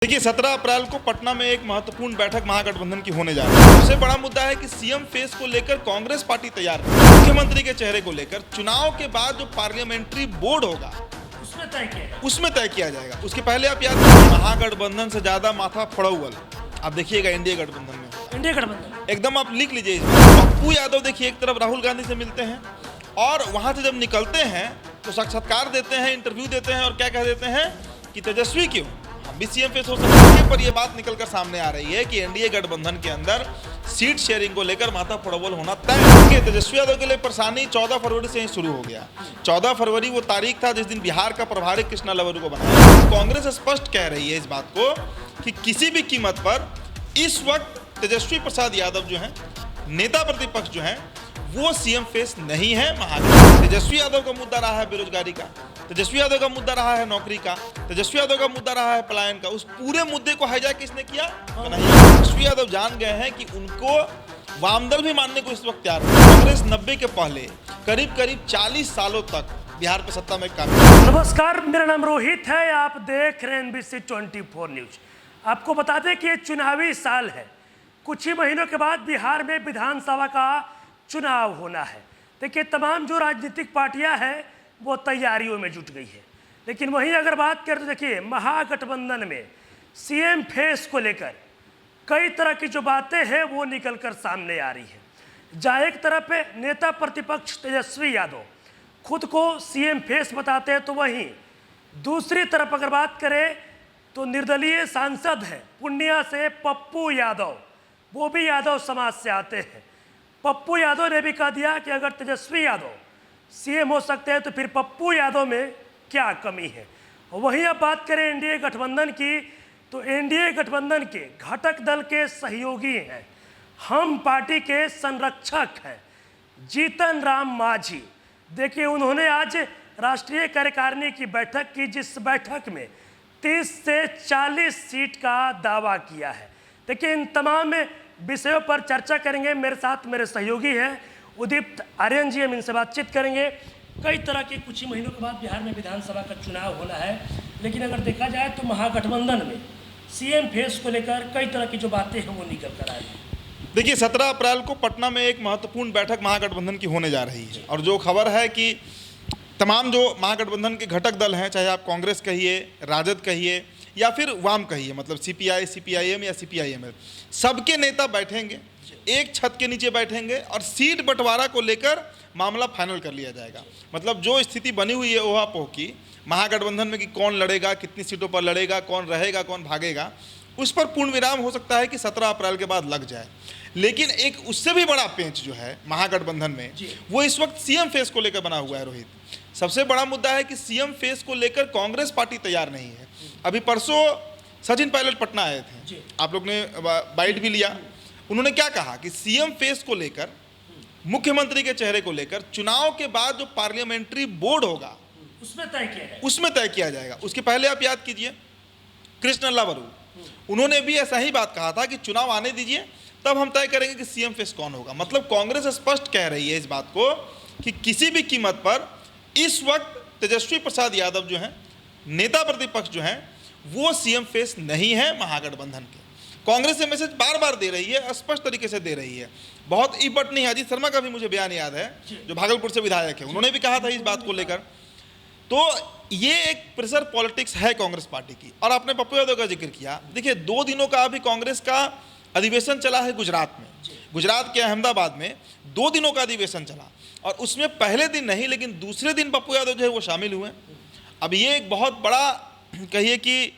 देखिए 17 अप्रैल को पटना में एक महत्वपूर्ण बैठक महागठबंधन की होने जा रही है। सबसे बड़ा मुद्दा है कि सीएम फेस को लेकर कांग्रेस पार्टी तैयार है। मुख्यमंत्री के चेहरे को लेकर चुनाव के बाद जो पार्लियामेंट्री बोर्ड होगा उसमें तय किया जाएगा। उसके पहले आप याद करिए, महागठबंधन से ज्यादा माथा फड़ौल आप देखिएगा एनडीए गठबंधन में। एनडीए गठबंधन एकदम आप लिख लीजिए। पप्पू यादव देखिए एक तरफ राहुल गांधी से मिलते हैं और वहां से जब निकलते हैं तो साक्षात्कार देते हैं, इंटरव्यू देते हैं और क्या कह देते हैं कि तेजस्वी क्यों हम भी सीएम फेस हो सकते हैं। पर यह बात निकलकर सामने आ रही है कि एनडीए गठबंधन के अंदर सीट शेयरिंग को लेकर माथा फड़ौल होना तय है। तेजस्वी यादव के लिए परेशानी 14 फरवरी से ही शुरू हो गया। 14 फरवरी वो तारीख था जिस दिन बिहार का प्रभारी कृष्णा लवरू को बनाया। कांग्रेस स्पष्ट कह रही है इस बात को कि किसी भी कीमत पर इस वक्त तेजस्वी प्रसाद यादव जो है नेता प्रतिपक्ष जो है वो सीएम फेस नहीं है। महागठबंधन तेजस्वी यादव का मुद्दा रहा है बेरोजगारी का, तेजस्वी यादव का मुद्दा रहा है नौकरी का, तेजस्वी यादव का मुद्दा रहा है पलायन का। उस पूरे मुद्दे को हाईजैक किसने किया? तेजस्वी यादव जान गए हैं कि उनको वामदल भी मानने को इस वक्त तैयार है। कांग्रेस 90 के पहले करीब 40 सालों तक बिहार पर सत्ता में काम। नमस्कार, मेरा नाम रोहित है, आप देख रहे हैं NBC 24 न्यूज। आपको बता दें कि ये चुनावी साल है। कुछ ही महीनों के बाद बिहार में विधानसभा का चुनाव होना है। देखिए तमाम जो राजनीतिक पार्टियां हैं वो तैयारियों में जुट गई है। लेकिन वहीं अगर बात करें तो देखिए महागठबंधन में सीएम फेस को लेकर कई तरह की जो बातें हैं वो निकलकर सामने आ रही है। जहाँ एक तरफ पे नेता प्रतिपक्ष तेजस्वी यादव खुद को सीएम फेस बताते हैं, तो वहीं दूसरी तरफ अगर बात करें तो निर्दलीय सांसद हैं पूर्णिया से पप्पू यादव, वो भी यादव समाज से आते हैं। पप्पू यादव ने भी कह दिया कि अगर तेजस्वी यादव सीएम हो सकते हैं तो फिर पप्पू यादव में क्या कमी है। वहीं अब बात करें एनडीए गठबंधन की, तो एनडीए गठबंधन के घटक दल के सहयोगी हैं, हम पार्टी के संरक्षक हैं जीतन राम मांझी। देखिए उन्होंने आज राष्ट्रीय कार्यकारिणी की बैठक की, जिस बैठक में 30 से 40 सीट का दावा किया है। देखिए इन तमाम विषयों पर चर्चा करेंगे। मेरे साथ मेरे सहयोगी हैं उदीप्त आर्यन जी, हम इनसे बातचीत करेंगे। कई तरह के कुछ ही महीनों के बाद बिहार में विधानसभा का चुनाव होना है, लेकिन अगर देखा जाए तो महागठबंधन में सीएम फेस को लेकर कई तरह की जो बातें हैं वो निकल कर आई। देखिए 17 अप्रैल को पटना में एक महत्वपूर्ण बैठक महागठबंधन की होने जा रही है और जो खबर है कि तमाम जो महागठबंधन के घटक दल हैं, चाहे आप कांग्रेस कहिए, राजद कहिए या फिर वाम कहिए, मतलब सीपीआई, सीपीआईएम या सीपीआईएमएल, सबके नेता बैठेंगे, एक छत के नीचे बैठेंगे और सीट बंटवारा को लेकर मामला फाइनल कर लिया जाएगा। मतलब जो स्थिति बनी हुई है ओहापोह की महागठबंधन में कि कौन लड़ेगा, कितनी सीटों पर लड़ेगा, कौन रहेगा, कौन भागेगा, उस पर पूर्ण विराम हो सकता है कि 17 अप्रैल के बाद लग जाए। लेकिन एक उससे भी बड़ा पेंच जो है महागठबंधन में वो इस वक्त सीएम फेस को लेकर बना हुआ है। रोहित, सबसे बड़ा मुद्दा है कि सीएम फेस को लेकर कांग्रेस पार्टी तैयार नहीं है। अभी परसों सचिन पायलट पटना आए थे, आप लोग ने बाइट भी लिया। उन्होंने क्या कहा कि सीएम फेस को लेकर, मुख्यमंत्री के चेहरे को लेकर चुनाव के बाद जो पार्लियामेंट्री बोर्ड होगा उसमें तय किया जाएगा। उसके पहले आप याद कीजिए कृष्णा लवरू, उन्होंने भी ऐसा ही बात कहा था कि चुनाव आने दीजिए तब हम तय करेंगे कि सीएम फेस कौन होगा। मतलब कांग्रेस स्पष्ट कह रही है इस बात को कि किसी भी कीमत पर इस वक्त तेजस्वी प्रसाद यादव जो है नेता प्रतिपक्ष जो है वो सीएम फेस नहीं है महागठबंधन के। कांग्रेस ये मैसेज बार बार दे रही है, स्पष्ट तरीके से दे रही है। बहुत इबट नहीं, अजीत शर्मा का भी मुझे बयान याद है जो भागलपुर से विधायक है, उन्होंने भी कहा था इस बात को लेकर। तो ये एक प्रेशर पॉलिटिक्स है कांग्रेस पार्टी की। और आपने पप्पू यादव का जिक्र किया, देखिए 2 दिनों का अभी कांग्रेस का अधिवेशन चला है गुजरात में, गुजरात के अहमदाबाद में 2 दिनों का अधिवेशन चला और उसमें पहले दिन नहीं लेकिन दूसरे दिन पप्पू यादव जो है वो शामिल हुए। अब ये एक बहुत बड़ा कहिए कि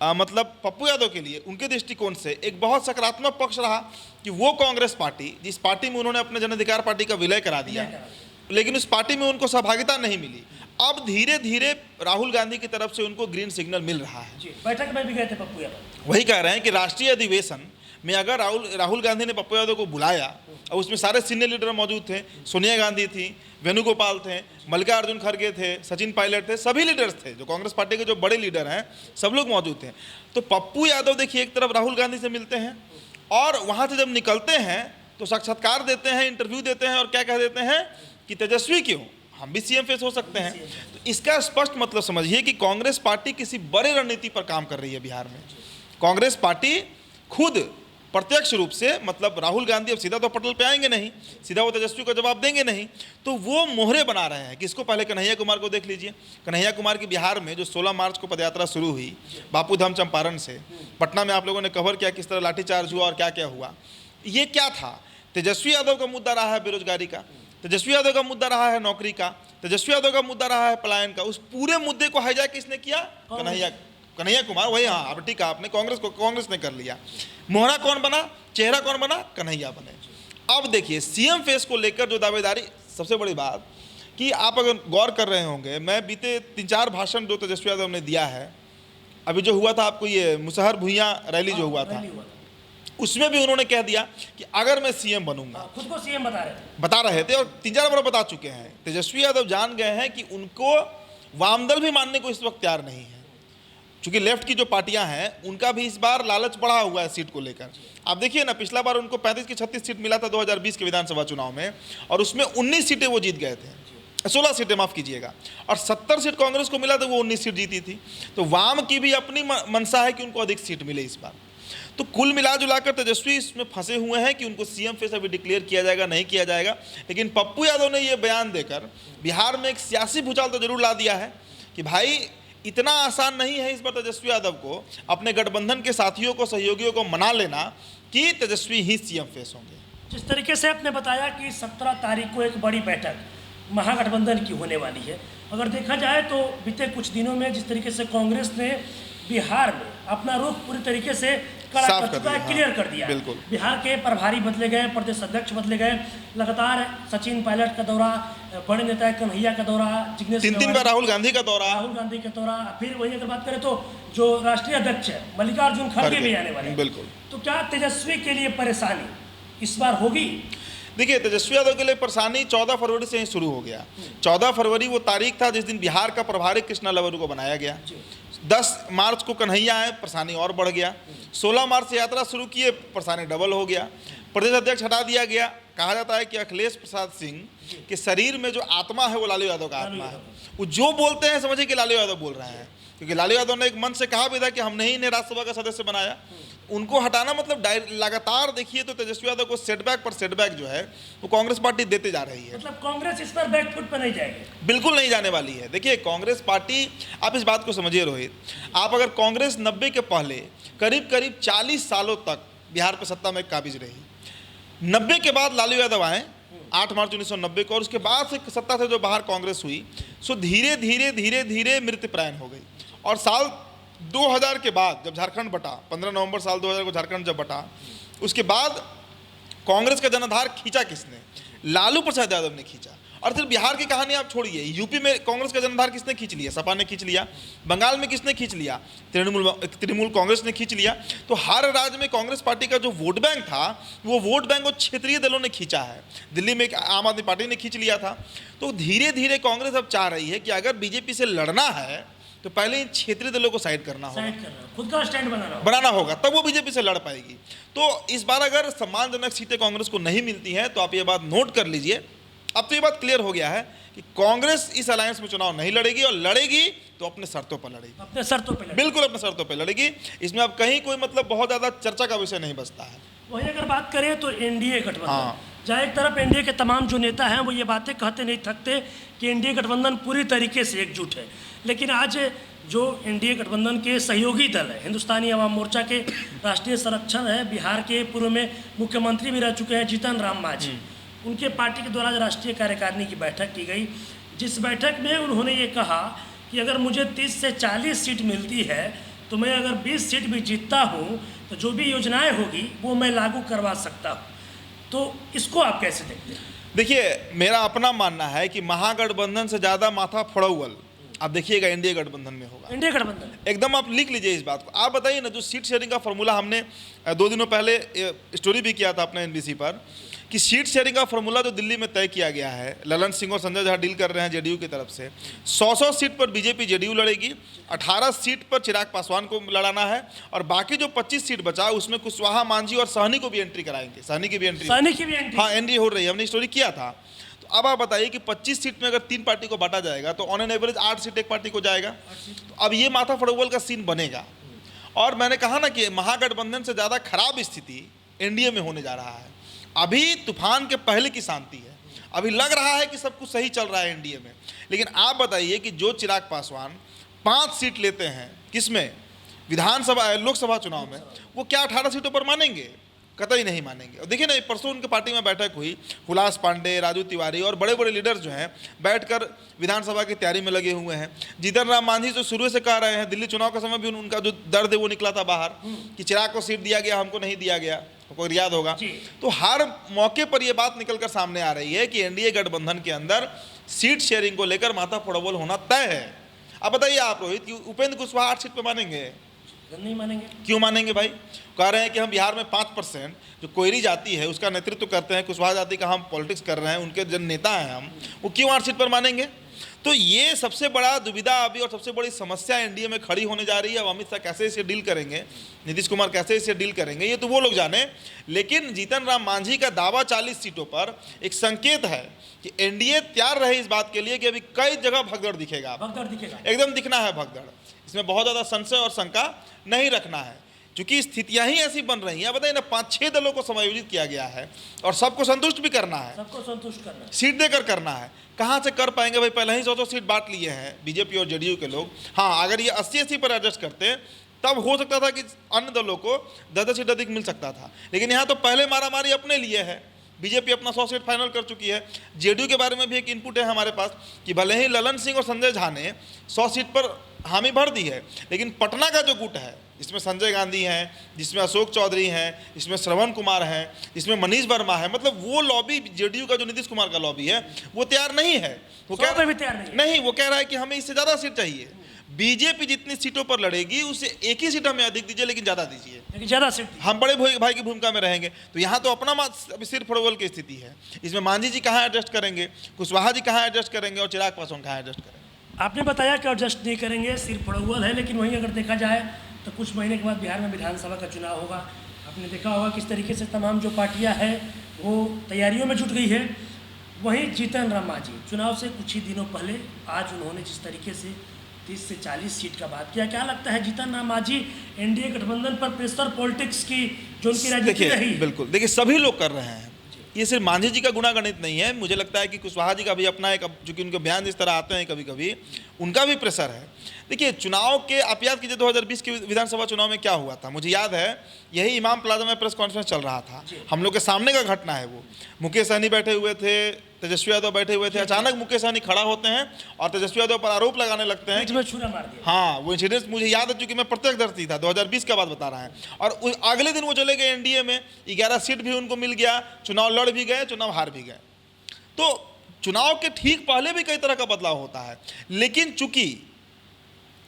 मतलब पप्पू यादव के लिए उनके दृष्टिकोण से एक बहुत सकारात्मक पक्ष रहा कि वो कांग्रेस पार्टी, जिस पार्टी में उन्होंने अपने जन अधिकार पार्टी का विलय करा दिया, लेकिन उस पार्टी में उनको सहभागिता नहीं मिली, अब धीरे धीरे राहुल गांधी की तरफ से उनको ग्रीन सिग्नल मिल रहा है। बैठक में भी गए थे पप्पू यादव, वही कह रहे हैं कि राष्ट्रीय अधिवेशन में अगर राहुल गांधी ने पप्पू यादव को बुलाया और उसमें सारे सीनियर लीडर मौजूद थे, सोनिया गांधी थी, वेणुगोपाल थे, मल्लिकार्जुन खड़गे थे, सचिन पायलट थे, सभी लीडर्स थे, जो कांग्रेस पार्टी के जो बड़े लीडर हैं सब लोग मौजूद थे। तो पप्पू यादव देखिए एक तरफ राहुल गांधी से मिलते हैं और वहाँ से जब निकलते हैं तो साक्षात्कार देते हैं, इंटरव्यू देते हैं और क्या कह देते हैं कि तेजस्वी क्यों हम भी सीएम फेस हो सकते हैं। तो इसका स्पष्ट मतलब समझिए कि कांग्रेस पार्टी किसी बड़े रणनीति पर काम कर रही है बिहार में। कांग्रेस पार्टी खुद प्रत्यक्ष रूप से, मतलब राहुल गांधी अब सीधा तो पटल पे आएंगे नहीं, सीधा वो तेजस्वी को जवाब देंगे नहीं, तो वो मोहरे बना रहे हैं। किसको? पहले कन्हैया कुमार को देख लीजिए। कन्हैया कुमार की बिहार में जो 16 मार्च को पदयात्रा शुरू हुई बापू धाम चंपारण से, पटना में आप लोगों ने कवर किया किस तरह लाठीचार्ज हुआ और क्या क्या हुआ। ये क्या था? तेजस्वी यादव का मुद्दा रहा है बेरोजगारी का, तेजस्वी यादव का मुद्दा रहा है नौकरी का, तेजस्वी यादव का मुद्दा रहा है पलायन का। उस पूरे मुद्दे को हाईजैक किसने किया? कन्हैया कुमार। वही, हाँ, अब ठीक है, आपने कांग्रेस ने कर लिया। मोहरा कौन बना? चेहरा कौन बना? कन्हैया बने। अब देखिए सीएम फेस को लेकर जो दावेदारी, सबसे बड़ी बात कि आप अगर गौर कर रहे होंगे, मैं बीते 3-4 भाषण जो तेजस्वी यादव ने दिया है, अभी जो हुआ था आपको ये मुसहर भुइयां रैली जो हुआ था, उसमें भी उन्होंने कह दिया कि अगर मैं सीएम बनूंगा, खुद को सीएम बता रहे थे और 3-4 बार बता चुके हैं। तेजस्वी यादव जान गए हैं कि उनको वामदल भी मानने को इस वक्त तैयार नहीं है, क्योंकि लेफ्ट की जो पार्टियां हैं उनका भी इस बार लालच बढ़ा हुआ है सीट को लेकर। आप देखिए ना, पिछला बार उनको 35 की 36 सीट मिला था 2020 के विधानसभा चुनाव में, और उसमें 19 सीटें वो जीत गए थे, 16 सीटें माफ कीजिएगा, और 70 सीट कांग्रेस को मिला था, वो 19 सीट जीती थी। तो वाम की भी अपनी मंशा है कि उनको अधिक सीट मिले इस बार। तो कुल मिला जुलाकर तेजस्वी इसमें फंसे हुए हैं कि उनको सीएम फेस अभी डिक्लेयर किया जाएगा नहीं किया जाएगा। लेकिन पप्पू यादव ने यह बयान देकर बिहार में एक सियासी भूचाल तो जरूर ला दिया है कि भाई इतना आसान नहीं है इस बार तेजस्वी यादव को अपने गठबंधन के साथियों को, सहयोगियों को मना लेना कि तेजस्वी ही सीएम फेस होंगे। जिस तरीके से आपने बताया कि 17 तारीख को एक बड़ी बैठक महागठबंधन की होने वाली है, अगर देखा जाए तो बीते कुछ दिनों में जिस तरीके से कांग्रेस ने बिहार में अपना रुख पूरी तरीके से क्लियर कर दिया। बिल्कुल। बिहार के प्रभारी बदले गए, प्रदेश अध्यक्ष बदले गए, लगातार सचिन पायलट का दौरा, बड़े नेता कन्हैया का दौरा, जिग्नेश 3 बार राहुल गांधी का दौरा, फिर वही अगर बात करें तो जो राष्ट्रीय अध्यक्ष है मल्लिकार्जुन खड़गे भी आने वाले हैं। बिल्कुल। तो क्या तेजस्वी के लिए परेशानी इस बार होगी? देखिए, तेजस्वी यादव के लिए परेशानी 14 फरवरी से ही शुरू हो गया। 14 फरवरी वो तारीख था जिस दिन बिहार का प्रभारी कृष्णा लवरू को बनाया गया। 10 मार्च को कन्हैया आए, परेशानी और बढ़ गया। 16 मार्च से यात्रा शुरू किए, परेशानी डबल हो गया। प्रदेश अध्यक्ष हटा दिया गया। कहा जाता है कि अखिलेश प्रसाद सिंह के शरीर में जो आत्मा है वो लालू यादव का आत्मा है। वो जो बोलते हैं समझिए कि लालू यादव बोल रहे हैं, क्योंकि लालू यादव ने एक मंच से कहा भी था कि हमने ही इन्हें राज्यसभा का सदस्य बनाया। उनको हटाना मतलब लगातार देखिए तो तेजस्वी यादव को सेटबैक पर सेटबैक जो है वो कांग्रेस पार्टी देते जा रही है। मतलब कांग्रेस इस पर बैकफुट पर नहीं जाएगी? बिल्कुल नहीं जाने वाली है। देखिए कांग्रेस पार्टी, आप इस बात को समझिए रोहित, आप अगर कांग्रेस 90 के पहले करीब 40 सालों तक बिहार पर सत्ता में काबिज रही, 90 के बाद लालू यादव आए 8 मार्च 1990 को, और उसके बाद से सत्ता से जो बाहर कांग्रेस हुई सो धीरे धीरे मृत्यु हो गई। और साल 2000 के बाद जब झारखंड बटा, 15 नवंबर साल 2000 को झारखंड जब बटा, उसके बाद कांग्रेस का जनाधार खींचा किसने? लालू प्रसाद यादव ने खींचा। और फिर बिहार की कहानी आप छोड़िए, यूपी में कांग्रेस का जनाधार किसने खींच लिया? सपा ने खींच लिया। बंगाल में किसने खींच लिया? तृणमूल कांग्रेस ने खींच लिया। तो हर राज्य में कांग्रेस पार्टी का जो वोट बैंक था वो वोट बैंक वो क्षेत्रीय दलों ने खींचा है। दिल्ली में आम आदमी पार्टी ने खींच लिया था। तो धीरे धीरे कांग्रेस अब चाह रही है कि अगर बीजेपी से लड़ना है तो पहले इन क्षेत्रीय दलों को साइड करना होगा, खुद का स्टैंड बनाना होगा, तब वो बीजेपी से लड़ पाएगी। तो इस बार अगर सम्मानजनक सीटें कांग्रेस को नहीं मिलती हैं तो आप ये बात नोट कर लीजिए। अब तो ये बात क्लियर हो गया है कि कांग्रेस इस अलायंस में चुनाव नहीं लड़ेगी, और लड़ेगी तो अपने शर्तों पर लड़ेगी, अपने शर्तों पर, बिल्कुल अपने शर्तों पर लड़ेगी। इसमें अब कहीं कोई मतलब बहुत ज्यादा चर्चा का विषय नहीं बचता है। वही अगर बात करें तो एनडीए गठबंधन, जहाँ एक तरफ एनडीए के तमाम जो नेता हैं वो ये बातें कहते नहीं थकते कि एनडीए गठबंधन पूरी तरीके से एकजुट है, लेकिन आज जो एनडीए गठबंधन के सहयोगी दल है, हिंदुस्तानी अवाम मोर्चा के राष्ट्रीय संरक्षण है, बिहार के पूर्व में मुख्यमंत्री भी रह चुके हैं जीतन राम मांझी, उनके पार्टी के द्वारा राष्ट्रीय कार्यकारिणी की बैठक की गई, जिस बैठक में उन्होंने ये कहा कि अगर मुझे 30 से 40 सीट मिलती है तो मैं अगर 20 सीट भी जीतता हूँ तो जो भी योजनाएं होगी वो मैं लागू करवा सकता हूँ। तो इसको आप कैसे देखते हैं? देखिए, मेरा अपना मानना है कि महागठबंधन से ज़्यादा माथा फोड़ौल आप देखिएगा एनडीए गठबंधन में होगा। एनडीए गठबंधन एकदम, आप लिख लीजिए इस बात को। आप बताइए ना, जो सीट शेयरिंग का फॉर्मूला हमने 2 दिनों पहले स्टोरी भी किया था अपने एनबीसी पर, कि सीट शेयरिंग का फॉर्मूला जो दिल्ली में तय किया गया है, ललन सिंह और संजय झा डील कर रहे हैं जेडीयू की तरफ से, 100 सीट पर बीजेपी जेडीयू लड़ेगी, 18 सीट पर चिराग पासवान को लड़ाना है, और बाकी जो 25 सीट बचा उसमें कुशवाहा, मांझी और सहनी को भी एंट्री कराएंगे। सहनी की भी एंट्री हाँ एंट्री हो रही है, हमने स्टोरी किया था। तो अब आप बताइए कि 25 सीट में अगर 3 पार्टी को बांटा जाएगा तो ऑन एन एवरेज 8 सीट एक पार्टी को जाएगा। तो अब ये माथा फड़ोवल का सीन बनेगा। और मैंने कहा ना कि महागठबंधन से ज़्यादा खराब स्थिति एनडीए में होने जा रहा है। अभी तूफान के पहले की शांति है, अभी लग रहा है कि सब कुछ सही चल रहा है एनडीए में। लेकिन आप बताइए कि जो चिराग पासवान 5 सीट लेते हैं, किसमें, विधानसभा लोकसभा चुनाव में, वो क्या 18 सीटों पर मानेंगे? कतई नहीं मानेंगे। और देखिए ना, परसों उनके पार्टी में बैठक हुई, हुलास पांडे, राजू तिवारी और बड़े बड़े लीडर जो हैं बैठकर विधानसभा की तैयारी में लगे हुए हैं। जीतन राम मांझी जो शुरू से कह रहे हैं, दिल्ली चुनाव के समय भी उनका जो दर्द है वो निकला था बाहर कि चिराग को सीट दिया गया, हमको नहीं दिया गया, आपको याद होगा। तो हर मौके पर यह बात निकलकर सामने आ रही है कि एनडीए गठबंधन के अंदर सीट शेयरिंग को लेकर माथा फोड़बोल होना तय है। अब बताइए आप रोहित कि उपेंद्र कुशवाहा 8 सीट पर मानेंगे? नहीं मानेंगे। क्यों मानेंगे भाई? कह रहे हैं कि हम बिहार में 5% जो कोयरी जाति है उसका नेतृत्व करते हैं, कुशवाहा जाति का हम पॉलिटिक्स कर रहे हैं, उनके जन नेता हैं हम, वो क्यों 8 सीट पर मानेंगे? तो ये सबसे बड़ा दुविधा अभी और सबसे बड़ी समस्या एनडीए में खड़ी होने जा रही है। अब अमित शाह कैसे इसे डील करेंगे, नीतीश कुमार कैसे इसे डील करेंगे, ये तो वो लोग जाने। लेकिन जीतन राम मांझी का दावा 40 सीटों पर एक संकेत है कि एनडीए तैयार रहे इस बात के लिए कि अभी कई जगह भगदड़ दिखेगा, एकदम दिखना है भगदड़। इसमें बहुत ज़्यादा संशय और शंका नहीं रखना है, क्योंकि स्थितियां ही ऐसी बन रही हैं। बताइए ना, 5-6 दलों को समायोजित किया गया है और सबको संतुष्ट भी करना है, सबको संतुष्ट करना है, सीट देकर करना है। कहाँ से कर पाएंगे भाई? पहले ही 100 सीट बांट लिए हैं बीजेपी और जेडीयू के लोग। हाँ, अगर ये 80-80 पर एडजस्ट करते तब हो सकता था कि अन्य दलों को 10 सीट अधिक मिल सकता था। लेकिन यहाँ तो पहले मारामारी अपने लिए है। बीजेपी अपना 100 सीट फाइनल कर चुकी है। जेडीयू के बारे में भी एक इनपुट है हमारे पास कि भले ही ललन सिंह और संजय झा ने 100 सीट पर हामी भर दी है, लेकिन पटना का जो गुट है, जिसमें संजय गांधी हैं, जिसमें अशोक चौधरी हैं, जिसमें श्रवण कुमार हैं, जिसमें मनीष वर्मा है, मतलब वो लॉबी जेडीयू का जो नीतीश कुमार का लॉबी है वो तैयार नहीं है। वो कह रहा है कि हमें इससे ज़्यादा सीट चाहिए। बीजेपी जितनी सीटों पर लड़ेगी उससे एक ही सीट हमें अधिक दीजिए, लेकिन ज़्यादा दीजिए, ज़्यादा सीट, हम बड़े भाई की भूमिका में रहेंगे। तो यहाँ तो अपना अभी सिर फड़वल की स्थिति है। इसमें मांझी जी कहाँ एडजस्ट करेंगे, कुशवाहा जी कहाँ एडजस्ट करेंगे और चिराग पासवान कहाँ एडजस्ट करेंगे? आपने बताया कि एडजस्ट नहीं करेंगे, सिर फड़वल है। लेकिन वहीं अगर देखा जाए तो कुछ महीने के बाद बिहार में विधानसभा का चुनाव होगा। आपने देखा होगा किस तरीके से तमाम जो पार्टियां हैं वो तैयारियों में जुट गई है। वहीं जीतन राम मांझी चुनाव से कुछ ही दिनों पहले आज उन्होंने जिस तरीके से 30 से 40 सीट का बात किया, क्या लगता है जीतन राम मांझी एनडीए गठबंधन पर प्रेशर पॉलिटिक्स की जो उनकी राजनीति रही? बिल्कुल, देखिए सभी लोग कर रहे हैं, ये सिर्फ मांझी जी का गुणागणित नहीं है। मुझे लगता है कि कुशवाहा जी का भी अपना एक, चूंकि उनके बयान इस तरह आते हैं कभी कभी, उनका भी प्रेशर है। देखिए चुनाव के, आप याद कीजिए 2020 के विधानसभा चुनाव में क्या हुआ था। मुझे याद है यही इमाम प्लाजा में प्रेस कॉन्फ्रेंस चल रहा था, हम लोग के सामने का घटना है वो। मुकेश सहनी बैठे हुए थे, तेजस्वी यादव बैठे हुए थे, अचानक मुकेश सहनी खड़ा होते हैं और तेजस्वी यादव पर आरोप लगाने लगते हैं कि छुरा मार दिया। हाँ, वो इंसिडेंट मुझे याद है, चूंकि मैं प्रत्यक्षदर्शी था, 2020 का बात बता रहा है। और अगले दिन वो चले गए एनडीए में, 11 सीट भी उनको मिल गया, चुनाव लड़ भी गए, चुनाव हार भी गए। तो चुनाव के ठीक पहले भी कई तरह का बदलाव होता है। लेकिन चूंकि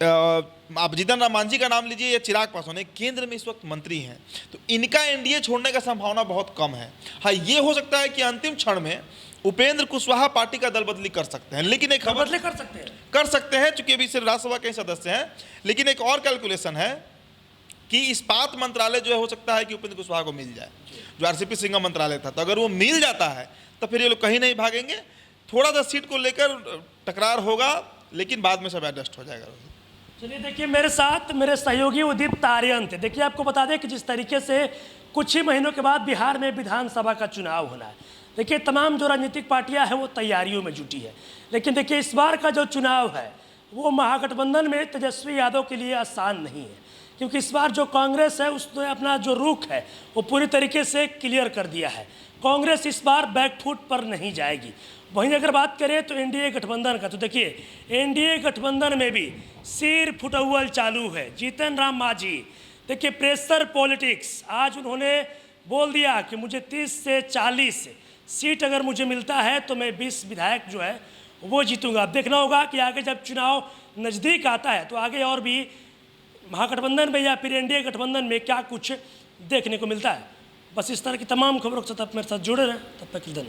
आप जीतन राम मांझी का नाम लीजिए या चिराग पासवान केंद्र में इस वक्त मंत्री हैं, तो इनका एनडीए छोड़ने का संभावना बहुत कम है। हाँ, ये हो सकता है कि अंतिम क्षण में उपेंद्र कुशवाहा पार्टी का दल बदली कर सकते हैं। लेकिन एक खबर कर सकते हैं चूंकि अभी सिर्फ राज्यसभा के सदस्य हैं। लेकिन एक और कैलकुलेशन है कि इस्पात मंत्रालय जो है, हो सकता है कि उपेंद्र कुशवाहा को मिल जाए, जो आरसीपी सिंह मंत्रालय था। तो अगर वो मिल जाता है तो फिर ये लोग कहीं नहीं भागेंगे। थोड़ा सा सीट को लेकर टकरार होगा, लेकिन बाद में सब एडजस्ट हो जाएगा। चलिए देखिए, मेरे साथ मेरे सहयोगी उदित आर्यन थे। देखिए, आपको बता दें कि जिस तरीके से कुछ ही महीनों के बाद बिहार में विधानसभा का चुनाव होना है, देखिए तमाम जो राजनीतिक पार्टियां हैं वो तैयारियों में जुटी है। लेकिन देखिए इस बार का जो चुनाव है वो महागठबंधन में तेजस्वी यादव के लिए आसान नहीं है, क्योंकि इस बार जो कांग्रेस है उसने अपना जो रुख है वो पूरी तरीके से क्लियर कर दिया है। कांग्रेस इस बार बैकफुट पर नहीं जाएगी। वहीं अगर बात करें तो एनडीए गठबंधन का, तो देखिए एनडीए गठबंधन में भी सिर फुटौल चालू है। जीतन राम मांझी, देखिए प्रेशर पॉलिटिक्स, आज उन्होंने बोल दिया कि मुझे 30 से 40 सीट अगर मुझे मिलता है तो मैं 20 विधायक जो है वो जीतूंगा। अब देखना होगा कि आगे जब चुनाव नज़दीक आता है तो आगे और भी महागठबंधन में या फिर एनडीए गठबंधन में क्या कुछ देखने को मिलता है। बस इस तरह की तमाम खबरों के साथ आप मेरे साथ जुड़े रहें। तब तक धन्यवाद।